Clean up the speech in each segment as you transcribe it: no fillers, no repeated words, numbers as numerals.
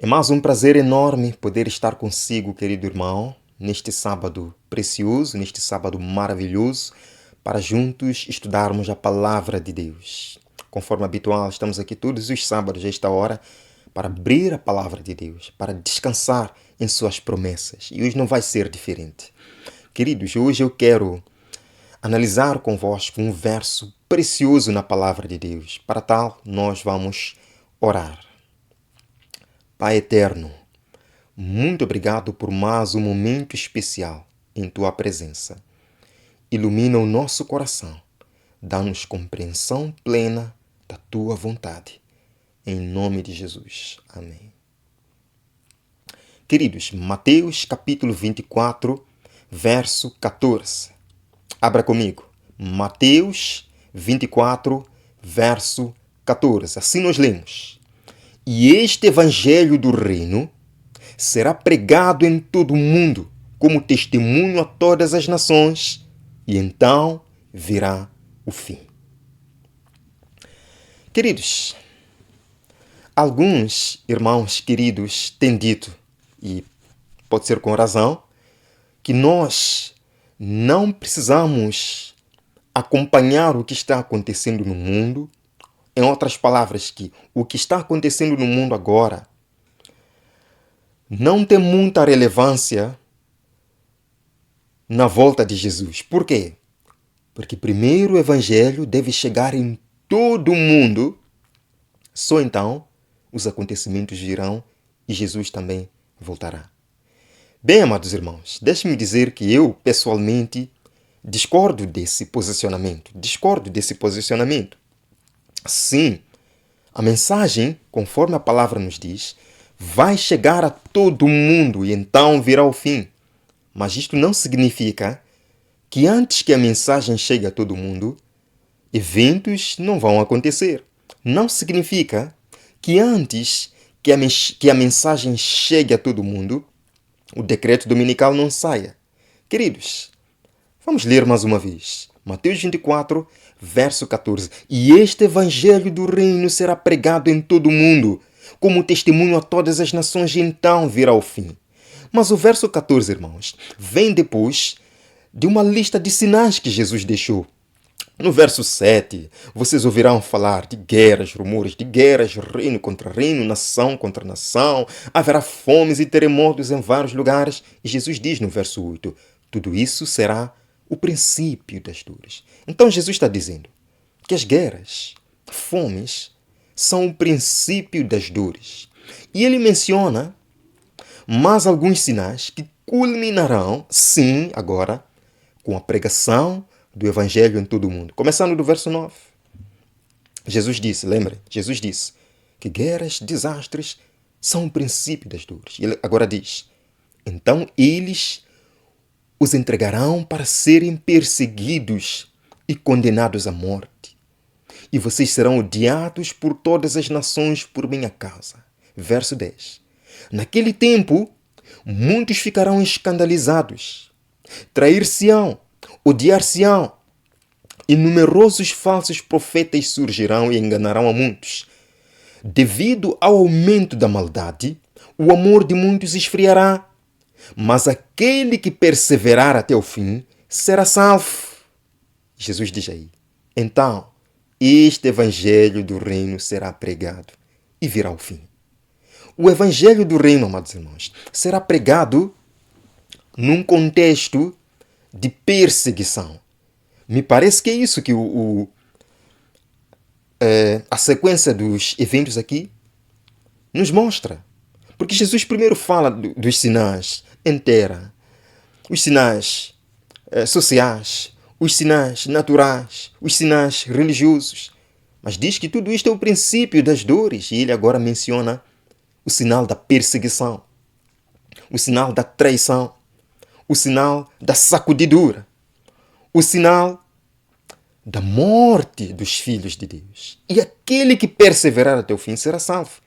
É mais um prazer enorme poder estar consigo, querido irmão, neste sábado precioso, neste sábado maravilhoso, para juntos estudarmos a palavra de Deus. Conforme habitual, estamos aqui todos os sábados a esta hora para abrir a palavra de Deus, para descansar em suas promessas. E hoje não vai ser diferente. Queridos, hoje eu quero analisar convosco um verso precioso na palavra de Deus. Para tal, nós vamos orar. Pai eterno, muito obrigado por mais um momento especial em Tua presença. Ilumina o nosso coração, dá-nos compreensão plena da Tua vontade. Em nome de Jesus. Amém. Queridos, Mateus capítulo 24, verso 14. Abra comigo. Mateus 24, verso 14. Assim nós lemos. E este evangelho do reino será pregado em todo o mundo como testemunho a todas as nações, e então virá o fim. Queridos, alguns irmãos queridos têm dito, e pode ser com razão, que nós não precisamos acompanhar o que está acontecendo no mundo. Em outras palavras, que o que está acontecendo no mundo agora não tem muita relevância na volta de Jesus. Por quê? Porque primeiro o evangelho deve chegar em todo o mundo, só então os acontecimentos virão e Jesus também voltará. Bem, amados irmãos, deixe-me dizer que eu, pessoalmente, discordo desse posicionamento. Sim, a mensagem, conforme a palavra nos diz, vai chegar a todo mundo e então virá o fim. Mas isto não significa que antes que a mensagem chegue a todo mundo, eventos não vão acontecer. Não significa que antes que a mensagem chegue a todo mundo, o decreto dominical não saia. Queridos, vamos ler mais uma vez. Mateus 24, verso 14. E este evangelho do reino será pregado em todo o mundo, como testemunho a todas as nações, e então virá o fim. Mas o verso 14, irmãos, vem depois de uma lista de sinais que Jesus deixou. No verso 7, vocês ouvirão falar de guerras, rumores de guerras, reino contra reino, nação contra nação. Haverá fomes e terremotos em vários lugares. E Jesus diz no verso 8, tudo isso será o princípio das dores. Então Jesus está dizendo que as guerras, fomes, são o princípio das dores. E ele menciona mais alguns sinais que culminarão, sim, agora, com a pregação do evangelho em todo o mundo. Começando do verso 9. Jesus disse, lembrem, Jesus disse que guerras, desastres são o princípio das dores. E ele agora diz, então eles os entregarão para serem perseguidos e condenados à morte. E vocês serão odiados por todas as nações por minha causa. Verso 10. Naquele tempo, muitos ficarão escandalizados, trair-se-ão, odiar-se-ão, e numerosos falsos profetas surgirão e enganarão a muitos. Devido ao aumento da maldade, o amor de muitos esfriará, mas aquele que perseverar até o fim será salvo. Jesus diz aí, então, este evangelho do reino será pregado e virá o fim. O evangelho do reino, amados irmãos, será pregado num contexto de perseguição. Me parece que é isso que a sequência dos eventos aqui nos mostra. Porque Jesus primeiro fala dos sinais em terra, os sinais sociais, os sinais naturais, os sinais religiosos. Mas diz que tudo isto é o princípio das dores. E ele agora menciona o sinal da perseguição, o sinal da traição, o sinal da sacudidura, o sinal da morte dos filhos de Deus. E aquele que perseverar até o fim será salvo.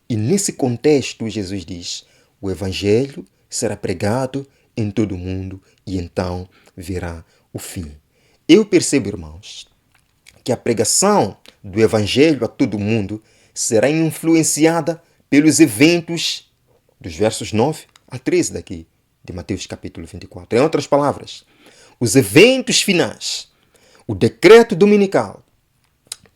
E nesse contexto, Jesus diz, o evangelho será pregado em todo o mundo e então virá o fim. Eu percebo, irmãos, que a pregação do evangelho a todo o mundo será influenciada pelos eventos dos versos 9 a 13 daqui, de Mateus capítulo 24. Em outras palavras, os eventos finais, o decreto dominical,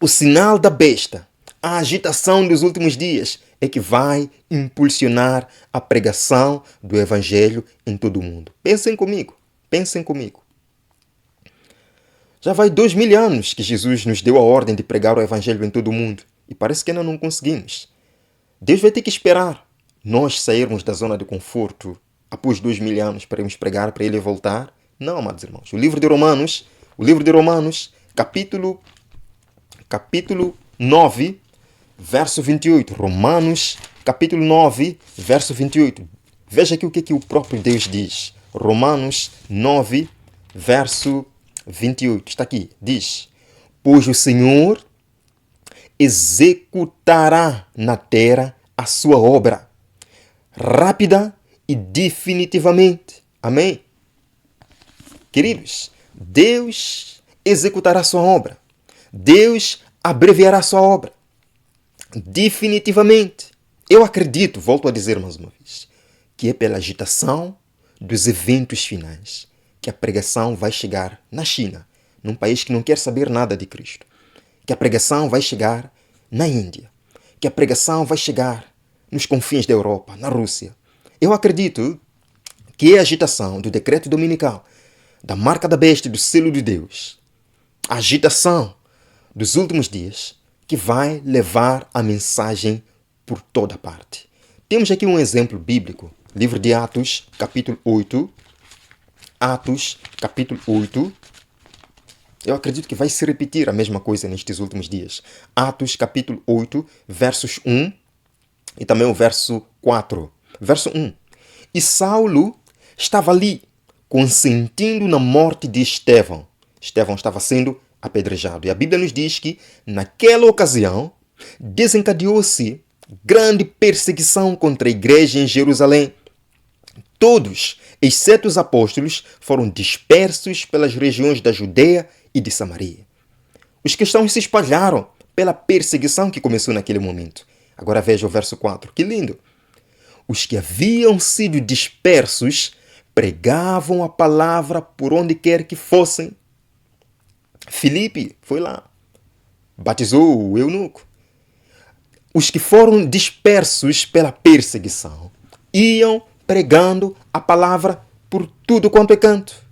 o sinal da besta, a agitação dos últimos dias é que vai impulsionar a pregação do Evangelho em todo o mundo. Pensem comigo. Já vai 2000 anos que Jesus nos deu a ordem de pregar o Evangelho em todo o mundo e parece que ainda não conseguimos. Deus vai ter que esperar nós sairmos da zona de conforto após 2000 anos para irmos pregar, para Ele voltar. Não, amados irmãos. O livro de Romanos, capítulo 9, verso 28. Romanos, capítulo 9, verso 28. Veja aqui o que o próprio Deus diz. Romanos 9, verso 28. Está aqui. Diz: pois o Senhor executará na terra a sua obra, rápida e definitivamente. Amém? Queridos, Deus executará a sua obra. Deus abreviará a sua obra. Definitivamente. Eu acredito, volto a dizer mais uma vez, que é pela agitação dos eventos finais que a pregação vai chegar na China, num país que não quer saber nada de Cristo. Que a pregação vai chegar na Índia. Que a pregação vai chegar nos confins da Europa, na Rússia. Eu acredito que é a agitação do decreto dominical, da marca da besta e do selo de Deus, a agitação dos últimos dias, que vai levar a mensagem por toda parte. Temos aqui um exemplo bíblico, livro de Atos, capítulo 8. Atos, capítulo 8. Eu acredito que vai se repetir a mesma coisa nestes últimos dias. Atos, capítulo 8, versos 1 e também o verso 4. Verso 1. E Saulo estava ali, consentindo na morte de Estevão. Estevão estava sendo apedrejado. E a Bíblia nos diz que, naquela ocasião, desencadeou-se grande perseguição contra a igreja em Jerusalém. Todos, exceto os apóstolos, foram dispersos pelas regiões da Judeia e de Samaria. Os cristãos se espalharam pela perseguição que começou naquele momento. Agora veja o verso 4. Que lindo! Os que haviam sido dispersos pregavam a palavra por onde quer que fossem. Filipe foi lá, batizou o eunuco. Os que foram dispersos pela perseguição iam pregando a palavra por tudo quanto é canto.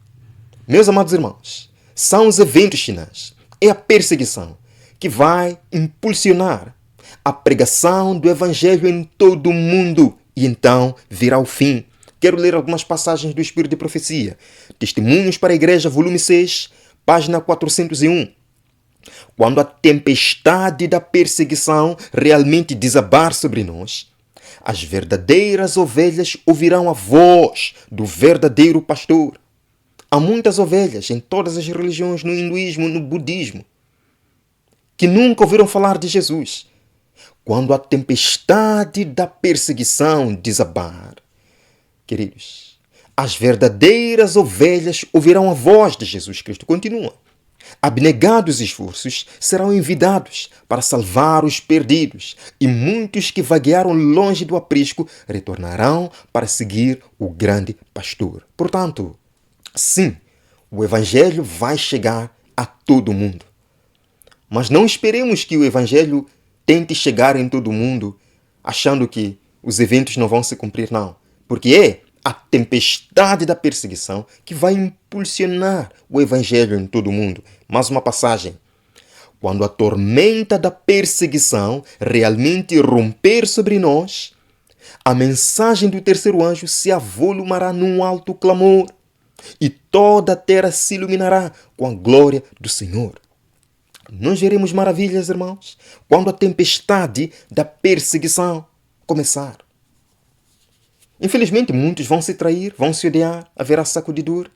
Meus amados irmãos, são os eventos finais, é a perseguição que vai impulsionar a pregação do Evangelho em todo o mundo e então virá o fim. Quero ler algumas passagens do Espírito de Profecia. Testemunhos para a Igreja, volume 6, página 401. Quando a tempestade da perseguição realmente desabar sobre nós, as verdadeiras ovelhas ouvirão a voz do verdadeiro pastor. Há muitas ovelhas em todas as religiões, no hinduísmo, no budismo, que nunca ouviram falar de Jesus. Quando a tempestade da perseguição desabar, queridos, as verdadeiras ovelhas ouvirão a voz de Jesus Cristo. Continua. Abnegados esforços serão envidados para salvar os perdidos, e muitos que vaguearam longe do aprisco retornarão para seguir o grande pastor. Portanto, sim, o Evangelho vai chegar a todo mundo. Mas não esperemos que o Evangelho tente chegar em todo mundo achando que os eventos não vão se cumprir, não. Porque é a tempestade da perseguição que vai impulsionar o Evangelho em todo o mundo. Mais uma passagem. Quando a tormenta da perseguição realmente romper sobre nós, a mensagem do terceiro anjo se avolumará num alto clamor e toda a terra se iluminará com a glória do Senhor. Nós veremos maravilhas, irmãos, quando a tempestade da perseguição começar. Infelizmente, muitos vão se trair, vão se odiar, haverá sacudidura.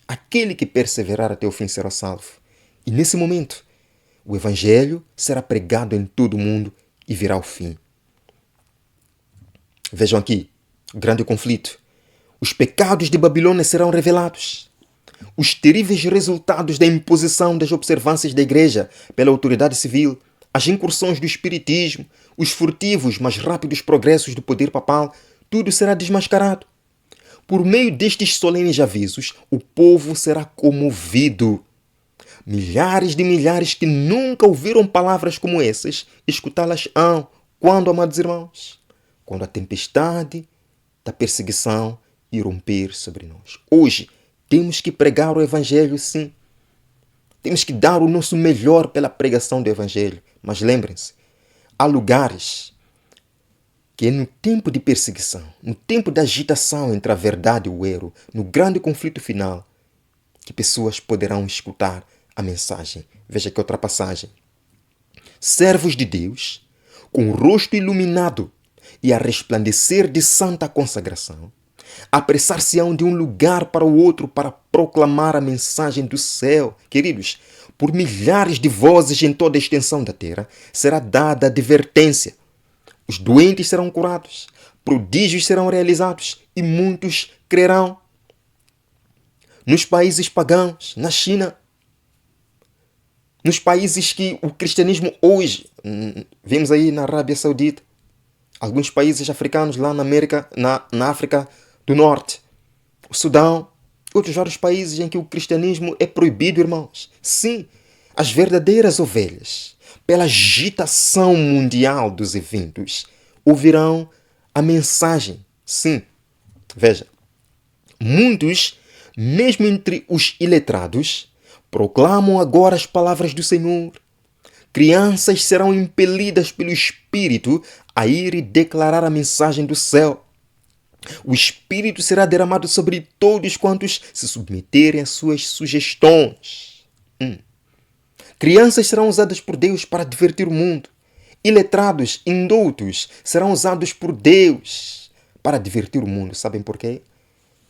Aquele que perseverar até o fim será salvo. E nesse momento, o Evangelho será pregado em todo o mundo e virá o fim. Vejam aqui, o grande conflito. Os pecados de Babilônia serão revelados. Os terríveis resultados da imposição das observâncias da igreja pela autoridade civil as incursões do espiritismo, os furtivos, mas rápidos progressos do poder papal, tudo será desmascarado. Por meio destes solenes avisos, o povo será comovido. Milhares de milhares que nunca ouviram palavras como essas, escutá-las-ão. Quando, amados irmãos? Quando a tempestade da perseguição irromper sobre nós. Hoje, temos que pregar o Evangelho, sim. Temos que dar o nosso melhor pela pregação do Evangelho. Mas lembrem-se, há lugares que é no tempo de perseguição, no tempo da agitação entre a verdade e o erro, no grande conflito final, que pessoas poderão escutar a mensagem. Veja que outra passagem. Servos de Deus, com o rosto iluminado e a resplandecer de santa consagração, apressar-se-ão de um lugar para o outro para proclamar a mensagem do céu. Queridos, por milhares de vozes em toda a extensão da terra será dada a advertência. Os doentes serão curados, prodígios serão realizados e muitos crerão. Nos países pagãos, na China, nos países que o cristianismo hoje, vemos aí na Arábia Saudita, alguns países africanos lá na América, na África do Norte, o Sudão, outros vários países em que o cristianismo é proibido, irmãos. Sim, as verdadeiras ovelhas, pela agitação mundial dos eventos, ouvirão a mensagem. Sim, veja, muitos, mesmo entre os iletrados, proclamam agora as palavras do Senhor. Crianças serão impelidas pelo Espírito a ir e declarar a mensagem do céu. O Espírito será derramado sobre todos quantos se submeterem às suas sugestões. Crianças serão usadas por Deus para divertir o mundo. Iletrados, indoutos, serão usados por Deus para divertir o mundo. Sabem por quê?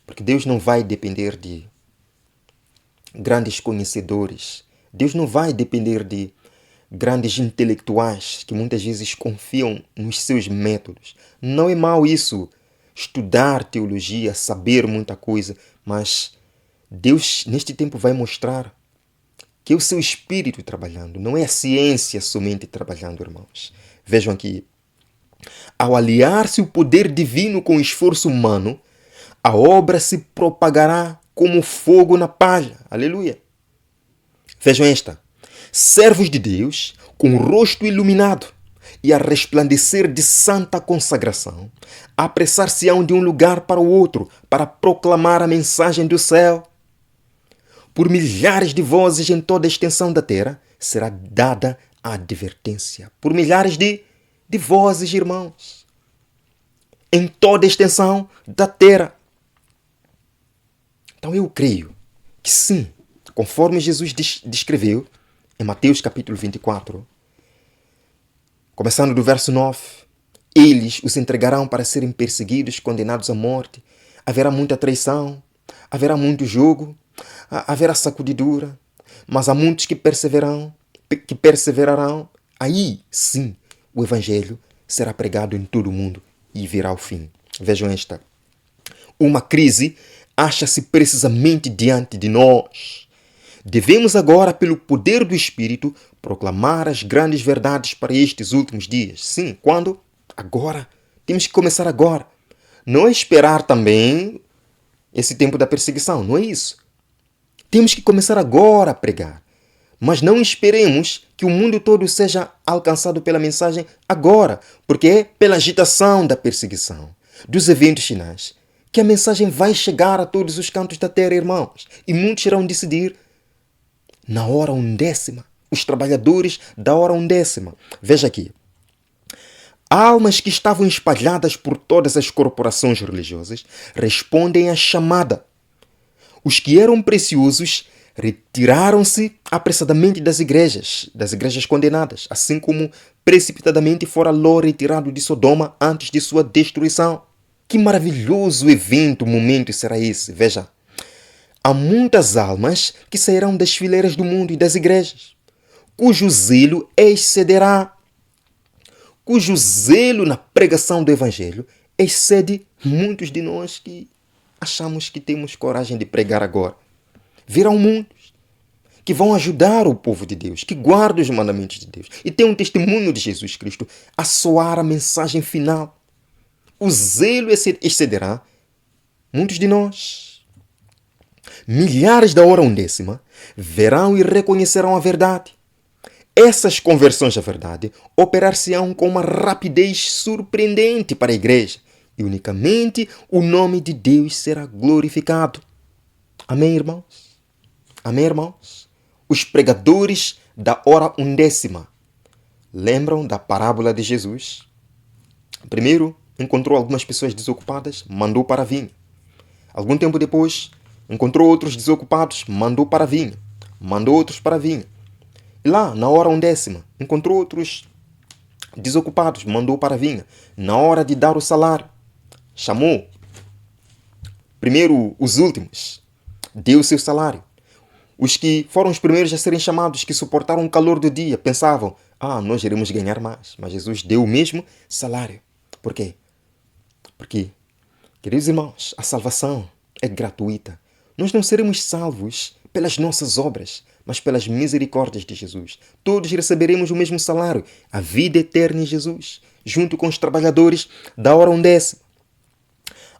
Porque Deus não vai depender de grandes conhecedores. Deus não vai depender de grandes intelectuais que muitas vezes confiam nos seus métodos. Não é mau isso, estudar teologia, saber muita coisa, mas Deus neste tempo vai mostrar que é o seu Espírito trabalhando, não é a ciência somente trabalhando, irmãos. Vejam aqui, ao aliar-se o poder divino com o esforço humano, a obra se propagará como fogo na palha. Aleluia! Vejam esta. Servos de Deus, com o rosto iluminado e a resplandecer de santa consagração, apressar-se-ão de um lugar para o outro para proclamar a mensagem do céu. Por milhares de vozes em toda a extensão da terra será dada a advertência. Por milhares de vozes, irmãos. Em toda a extensão da terra. Então eu creio que sim, conforme Jesus descreveu em Mateus capítulo 24, começando do verso 9, eles os entregarão para serem perseguidos, condenados à morte. Haverá muita traição, haverá muito jogo, haverá sacudidura, mas há muitos que perseverarão. Aí sim o Evangelho será pregado em todo o mundo e virá o fim. Vejam esta. Uma crise acha-se precisamente diante de nós. Devemos agora, pelo poder do Espírito, proclamar as grandes verdades para estes últimos dias. Sim, quando? Agora. Temos que começar agora. Não é esperar também esse tempo da perseguição, não é isso. Temos que começar agora a pregar. Mas não esperemos que o mundo todo seja alcançado pela mensagem agora, porque é pela agitação da perseguição, dos eventos finais, que a mensagem vai chegar a todos os cantos da terra, irmãos. E muitos irão decidir na hora 10ª. Os trabalhadores da hora 10ª. Veja aqui. Almas que estavam espalhadas por todas as corporações religiosas respondem à chamada. Os que eram preciosos retiraram-se apressadamente das igrejas condenadas, assim como precipitadamente fora Ló retirado de Sodoma antes de sua destruição. Que maravilhoso momento será esse, veja. Há muitas almas que sairão das fileiras do mundo e das igrejas, cujo zelo excederá, cujo zelo na pregação do Evangelho excede muitos de nós que achamos que temos coragem de pregar agora. Virão muitos que vão ajudar o povo de Deus, que guardam os mandamentos de Deus e tem um testemunho de Jesus Cristo a soar a mensagem final. O zelo excederá muitos de nós. Milhares da hora undécima verão e reconhecerão a verdade. Essas conversões à verdade operar-se-ão com uma rapidez surpreendente para a igreja e unicamente o nome de Deus será glorificado. Amém, irmãos? Amém, irmãos? Os pregadores da hora undécima lembram da parábola de Jesus? Primeiro, encontrou algumas pessoas desocupadas, mandou para a vinha. Algum tempo depois, encontrou outros desocupados, mandou para a vinha. Mandou outros para a vinha. E lá, na hora undécima, encontrou outros desocupados, mandou para a vinha. Na hora de dar o salário, chamou primeiro os últimos, deu o seu salário. Os que foram os primeiros a serem chamados, que suportaram o calor do dia, pensavam, nós iremos ganhar mais. Mas Jesus deu o mesmo salário. Por quê? Porque, queridos irmãos, a salvação é gratuita. Nós não seremos salvos pelas nossas obras, mas pelas misericórdias de Jesus. Todos receberemos o mesmo salário, a vida eterna em Jesus, junto com os trabalhadores da hora undécima.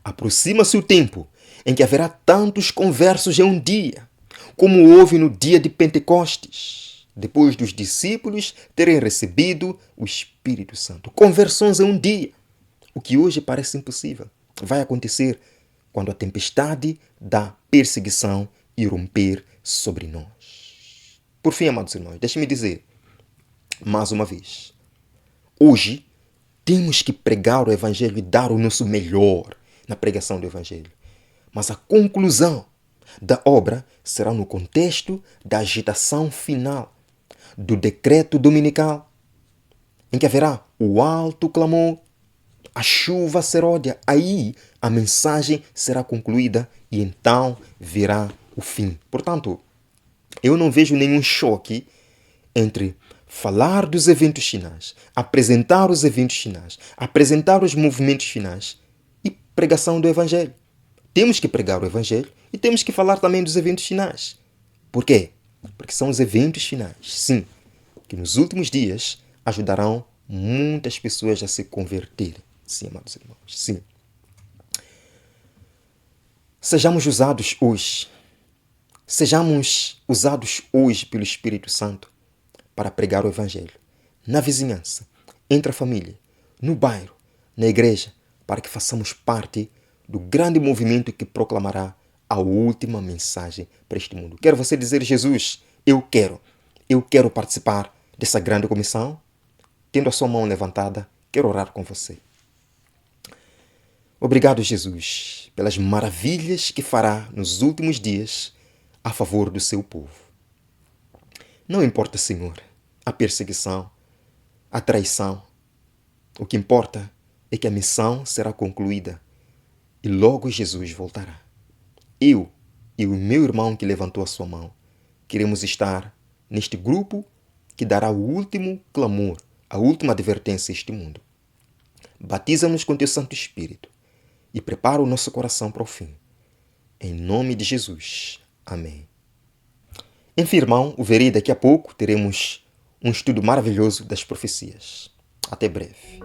Aproxima-se o tempo em que haverá tantos conversos em um dia, como houve no dia de Pentecostes, depois dos discípulos terem recebido o Espírito Santo. Conversões em um dia. O que hoje parece impossível vai acontecer quando a tempestade da perseguição irromper sobre nós. Por fim, amados irmãos, deixe-me dizer, mais uma vez, hoje temos que pregar o Evangelho e dar o nosso melhor na pregação do Evangelho. Mas a conclusão da obra será no contexto da agitação final, do decreto dominical, em que haverá o alto clamor, a chuva seródia. Aí a mensagem será concluída e então virá o fim. Portanto, eu não vejo nenhum choque entre falar dos eventos finais, apresentar os eventos finais, apresentar os movimentos finais e pregação do Evangelho. Temos que pregar o Evangelho e temos que falar também dos eventos finais. Por quê? Porque são os eventos finais, sim, que nos últimos dias ajudarão muitas pessoas a se converterem. Sim, amados irmãos, sim. Sejamos usados hoje. Sejamos usados hoje pelo Espírito Santo para pregar o Evangelho. Na vizinhança, entre a família, no bairro, na igreja, para que façamos parte do grande movimento que proclamará a última mensagem para este mundo. Quer você dizer, Jesus, eu quero participar dessa grande comissão? Tendo a sua mão levantada, quero orar com você. Obrigado, Jesus, pelas maravilhas que fará nos últimos dias a favor do seu povo. Não importa, Senhor, a perseguição, a traição. O que importa é que a missão será concluída e logo Jesus voltará. Eu e o meu irmão que levantou a sua mão queremos estar neste grupo que dará o último clamor, a última advertência a este mundo. Batiza-nos com teu Santo Espírito e prepara o nosso coração para o fim. Em nome de Jesus. Amém. Enfim, irmão, o verei daqui a pouco. Teremos um estudo maravilhoso das profecias. Até breve.